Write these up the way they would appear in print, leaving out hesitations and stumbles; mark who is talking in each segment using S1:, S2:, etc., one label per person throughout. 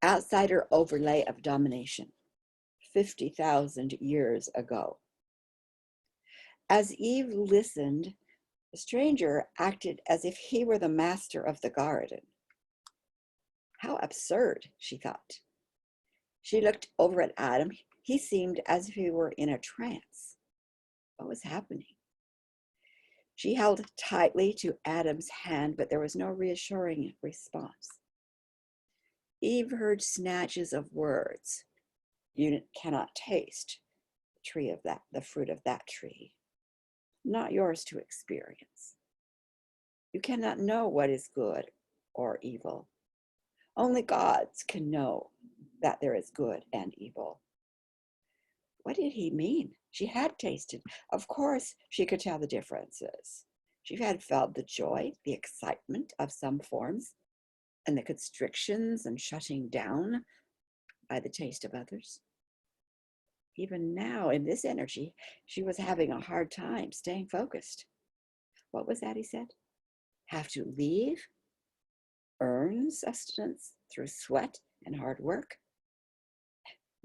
S1: outsider overlay of domination, 50,000 years ago. As Eve listened, the stranger acted as if he were the master of the garden. How absurd, she thought. She looked over at Adam. He seemed as if he were in a trance. What was happening? She held tightly to Adam's hand, but there was no reassuring response. Eve heard snatches of words. You cannot taste the fruit of that tree. Not yours to experience. You cannot know what is good or evil. Only gods can know that there is good and evil. What did he mean? She had tasted. Of course, she could tell the differences. She had felt the joy, the excitement of some forms, and the constrictions and shutting down by the taste of others. Even now, in this energy, she was having a hard time staying focused. What was that, he said? Have to leave? Earn sustenance through sweat and hard work?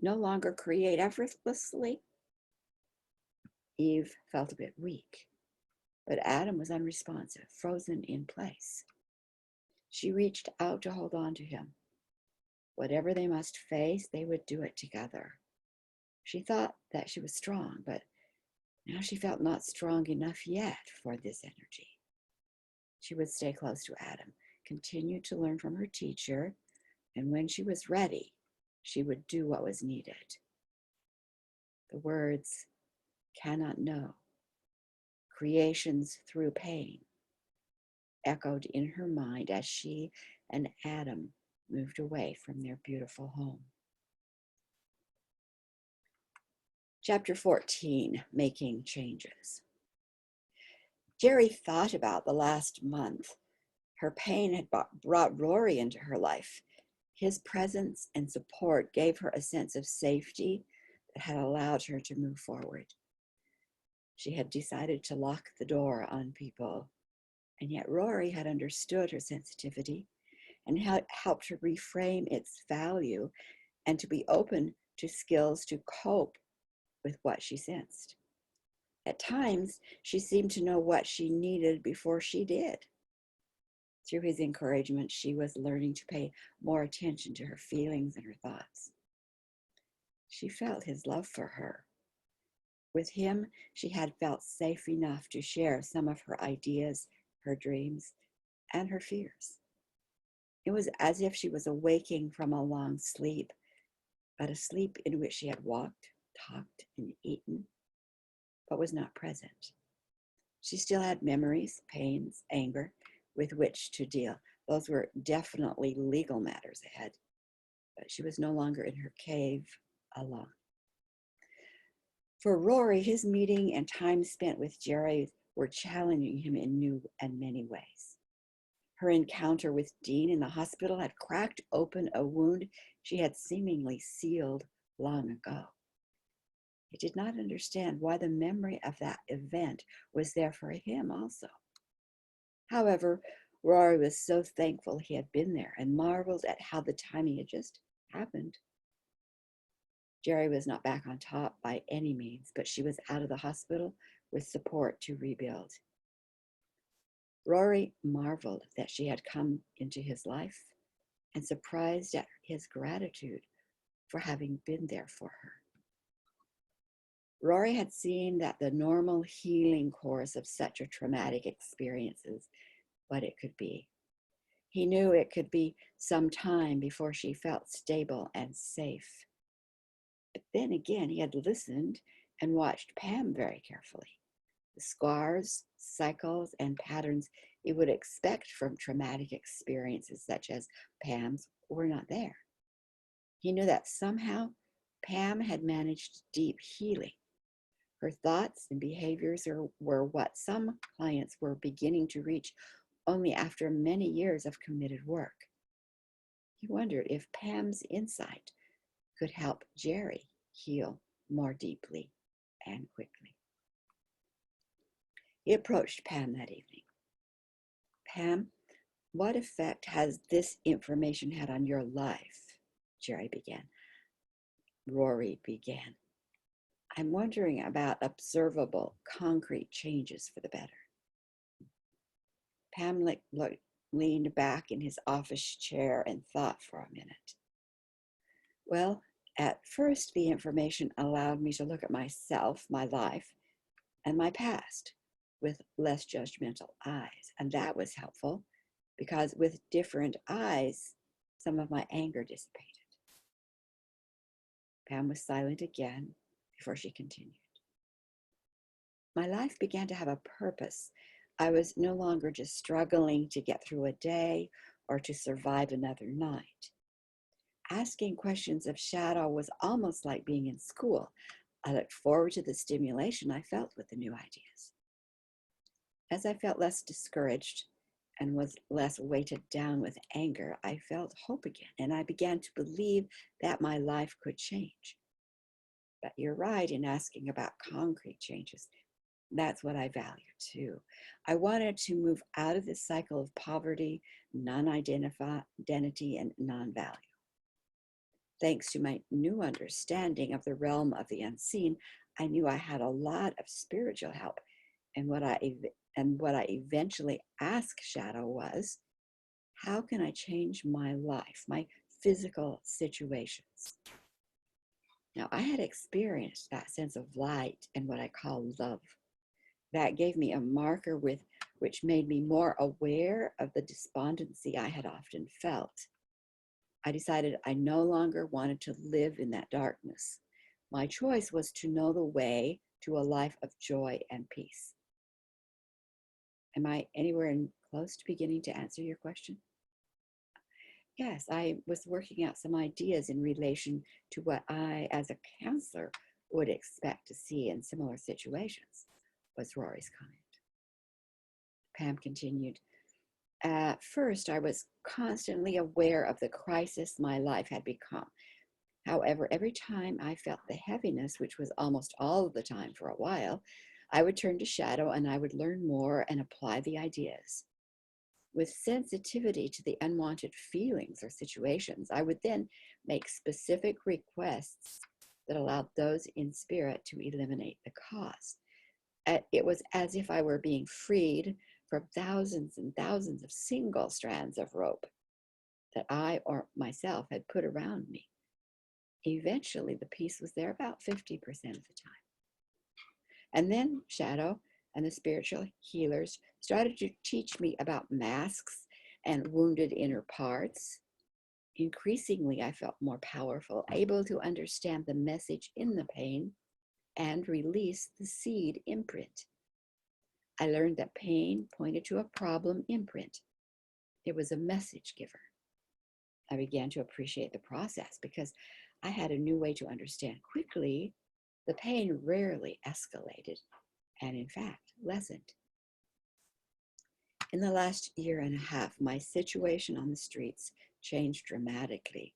S1: No longer create effortlessly? Eve felt a bit weak, but Adam was unresponsive, frozen in place. She reached out to hold on to him. Whatever they must face, they would do it together. She thought that she was strong, but now she felt not strong enough yet for this energy. She would stay close to Adam, continue to learn from her teacher, and when she was ready, she would do what was needed. The words, cannot know, creations through pain, echoed in her mind as she and Adam moved away from their beautiful home. Chapter 14, Making Changes. Jerry thought about the last month. Her pain had brought Rory into her life. His presence and support gave her a sense of safety that had allowed her to move forward. She had decided to lock the door on people, and yet Rory had understood her sensitivity and helped her reframe its value and to be open to skills to cope with what she sensed. At times, she seemed to know what she needed before she did. Through his encouragement, she was learning to pay more attention to her feelings and her thoughts. She felt his love for her. With him, she had felt safe enough to share some of her ideas, her dreams, and her fears. It was as if she was awaking from a long sleep, but a sleep in which she had walked, talked, and eaten, but was not present. She still had memories, pains, anger with which to deal. Those were definitely legal matters ahead, but she was no longer in her cave alone. For Rory, his meeting and time spent with Jerry were challenging him in new and many ways. Her encounter with Dean in the hospital had cracked open a wound she had seemingly sealed long ago. He did not understand why the memory of that event was there for him also. However, Rory was so thankful he had been there and marveled at how the timing had just happened. Jerry was not back on top by any means, but she was out of the hospital with support to rebuild. Rory marveled that she had come into his life and surprised at his gratitude for having been there for her. Rory had seen that the normal healing course of such a traumatic experience is what it could be. He knew it could be some time before she felt stable and safe. But then again, he had listened and watched Pam very carefully. The scars, cycles, and patterns you would expect from traumatic experiences such as Pam's were not there. He knew that somehow Pam had managed deep healing. Her thoughts and behaviors were what some clients were beginning to reach only after many years of committed work. He wondered if Pam's insight could help Jerry heal more deeply and quickly. He approached Pam that evening. Pam, what effect has this information had on your life? Rory began. I'm wondering about observable, concrete changes for the better. Pam leaned back in his office chair and thought for a minute. Well, at first, the information allowed me to look at myself, my life, and my past with less judgmental eyes. And that was helpful because with different eyes, some of my anger dissipated. Pam was silent again before she continued. My life began to have a purpose. I was no longer just struggling to get through a day or to survive another night. Asking questions of shadow was almost like being in school. I looked forward to the stimulation I felt with the new ideas. As I felt less discouraged and was less weighted down with anger, I felt hope again, and I began to believe that my life could change. But you're right in asking about concrete changes. That's what I value too. I wanted to move out of this cycle of poverty, non-identity, and non-value. Thanks to my new understanding of the realm of the unseen, I knew I had a lot of spiritual help. And what I eventually asked Shadow was, how can I change my life, my physical situations? Now, I had experienced that sense of light and what I call love. That gave me a marker which made me more aware of the despondency I had often felt. I decided I no longer wanted to live in that darkness. My choice was to know the way to a life of joy and peace. Am I anywhere close to beginning to answer your question? Yes, I was working out some ideas in relation to what I, as a counselor, would expect to see in similar situations, was Rory's comment. Pam continued, at first, I was constantly aware of the crisis my life had become. However, every time I felt the heaviness, which was almost all of the time for a while, I would turn to Shadow and I would learn more and apply the ideas. With sensitivity to the unwanted feelings or situations, I would then make specific requests that allowed those in spirit to eliminate the cause. It was as if I were being freed from thousands and thousands of single strands of rope that I or myself had put around me. Eventually, the peace was there about 50% of the time. And then Shadow and the spiritual healers started to teach me about masks and wounded inner parts. Increasingly, I felt more powerful, able to understand the message in the pain and release the seed imprint. I learned that pain pointed to a problem imprint. It was a message giver. I began to appreciate the process because I had a new way to understand quickly. The pain rarely escalated and, in fact, lessened. In the last year and a half, my situation on the streets changed dramatically.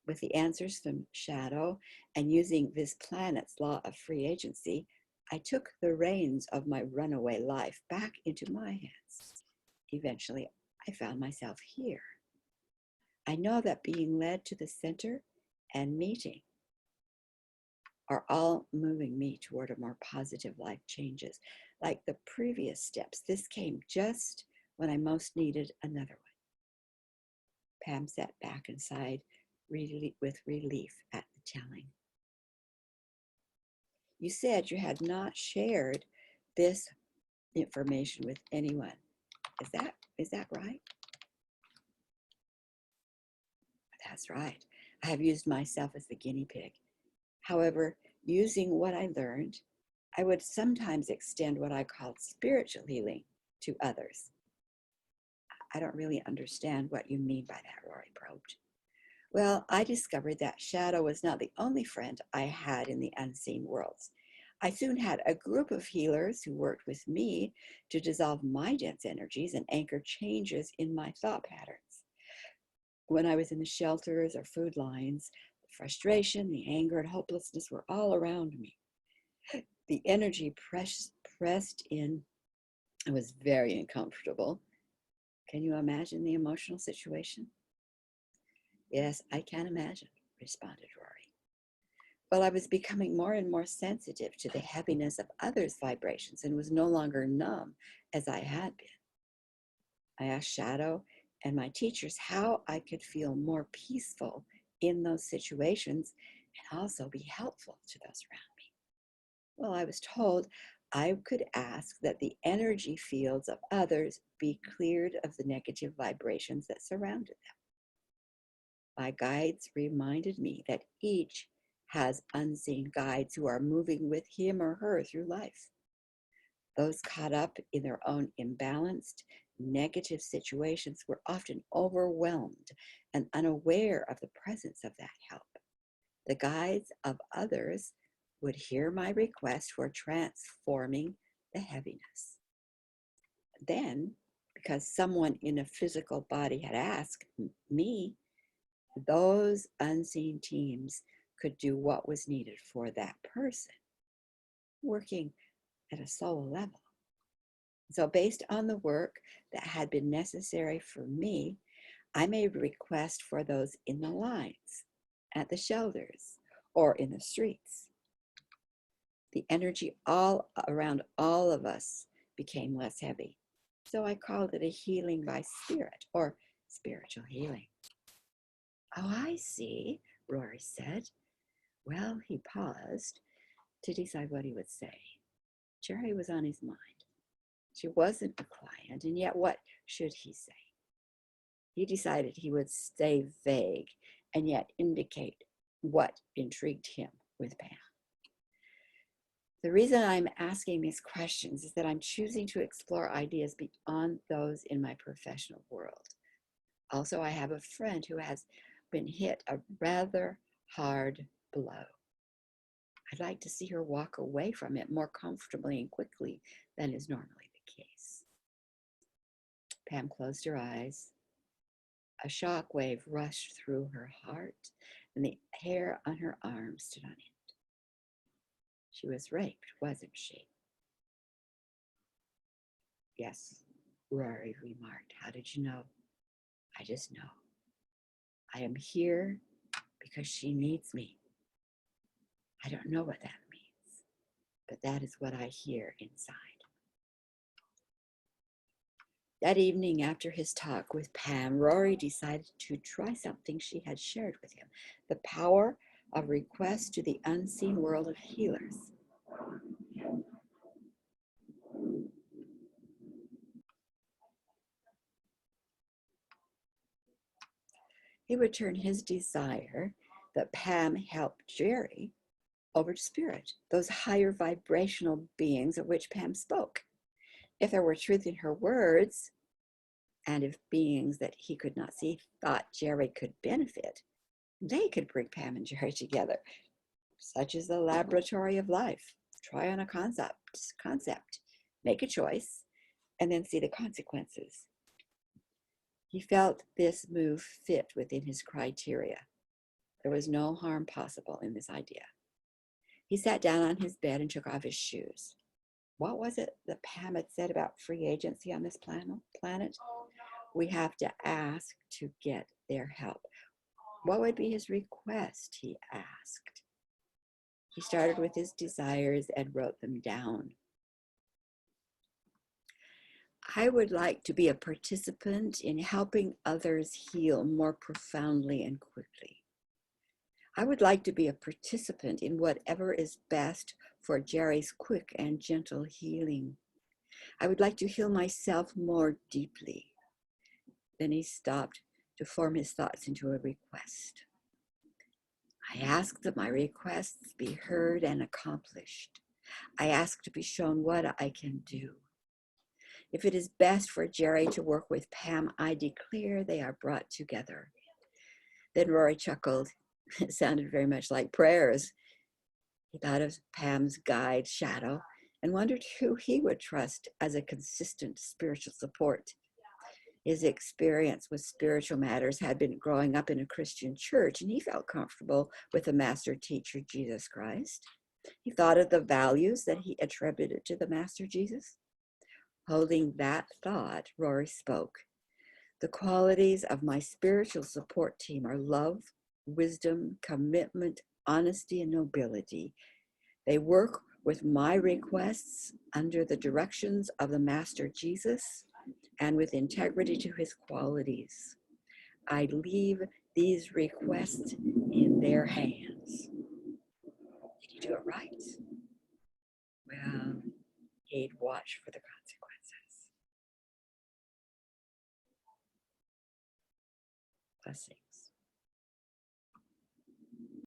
S1: With the answers from Shadow and using this planet's law of free agency, I took the reins of my runaway life back into my hands. Eventually, I found myself here. I know that being led to the center and meeting are all moving me toward a more positive life changes. Like the previous steps, this came just when I most needed another one. Pam sat back and sighed with relief at the telling. You said you had not shared this information with anyone. Is that right? That's right. I have used myself as the guinea pig. However, using what I learned, I would sometimes extend what I called spiritual healing to others. I don't really understand what you mean by that, Rory probed. Well, I discovered that Shadow was not the only friend I had in the unseen worlds. I soon had a group of healers who worked with me to dissolve my dense energies and anchor changes in my thought patterns. When I was in the shelters or food lines, the frustration, the anger, and hopelessness were all around me. The energy pressed in. It was very uncomfortable. Can you imagine the emotional situation? Yes, I can imagine, responded Rory. Well, I was becoming more and more sensitive to the heaviness of others' vibrations and was no longer numb as I had been. I asked Shadow and my teachers how I could feel more peaceful in those situations and also be helpful to those around me. Well, I was told I could ask that the energy fields of others be cleared of the negative vibrations that surrounded them. My guides reminded me that each has unseen guides who are moving with him or her through life. Those caught up in their own imbalanced, negative situations were often overwhelmed and unaware of the presence of that help. The guides of others would hear my request for transforming the heaviness. Then, because someone in a physical body had asked me, those unseen teams could do what was needed for that person, working at a soul level. So based on the work that had been necessary for me, I made a request for those in the lines, at the shelters, or in the streets. The energy all around all of us became less heavy. So I called it a healing by spirit, or spiritual healing. Oh, I see, Rory said. Well, he paused to decide what he would say. Jerry was on his mind. She wasn't a client, and yet what should he say? He decided he would stay vague and yet indicate what intrigued him with Pam. The reason I'm asking these questions is that I'm choosing to explore ideas beyond those in my professional world. Also, I have a friend who has been hit a rather hard blow. I'd like to see her walk away from it more comfortably and quickly than is normally the case. Pam closed her eyes. A shock wave rushed through her heart, and the hair on her arm stood on end. She was raped, wasn't she? Yes, Rory remarked. How did you know? I just know. I am here because she needs me. I don't know what that means, but that is what I hear inside. That evening, after his talk with Pam, Rory decided to try something she had shared with him, the power of request to the unseen world of healers. He would turn his desire that Pam help Jerry over to spirit, those higher vibrational beings of which Pam spoke. If there were truth in her words, and if beings that he could not see thought Jerry could benefit, they could bring Pam and Jerry together, such as the laboratory of life. Try on a concept, make a choice, and then see the consequences. He felt this move fit within his criteria. There was no harm possible in this idea. He sat down on his bed and took off his shoes. What was it that Pam had said about free agency on this planet? We have to ask to get their help. What would be his request, he asked. He started with his desires and wrote them down. I would like to be a participant in helping others heal more profoundly and quickly. I would like to be a participant in whatever is best for Jerry's quick and gentle healing. I would like to heal myself more deeply. Then he stopped to form his thoughts into a request. I ask that my requests be heard and accomplished. I ask to be shown what I can do. If it is best for Jerry to work with Pam, I declare they are brought together. Then Rory chuckled. It sounded very much like prayers. He thought of Pam's guide, Shadow, and wondered who he would trust as a consistent spiritual support. His experience with spiritual matters had been growing up in a Christian church, and he felt comfortable with the master teacher, Jesus Christ. He thought of the values that he attributed to the Master Jesus. Holding that thought, Rory spoke. The qualities of my spiritual support team are love, wisdom, commitment, honesty, and nobility. They work with my requests under the directions of the Master Jesus and with integrity to his qualities. I leave these requests in their hands. Did he do it right? Well, he'd watch for the consequences. Blessing.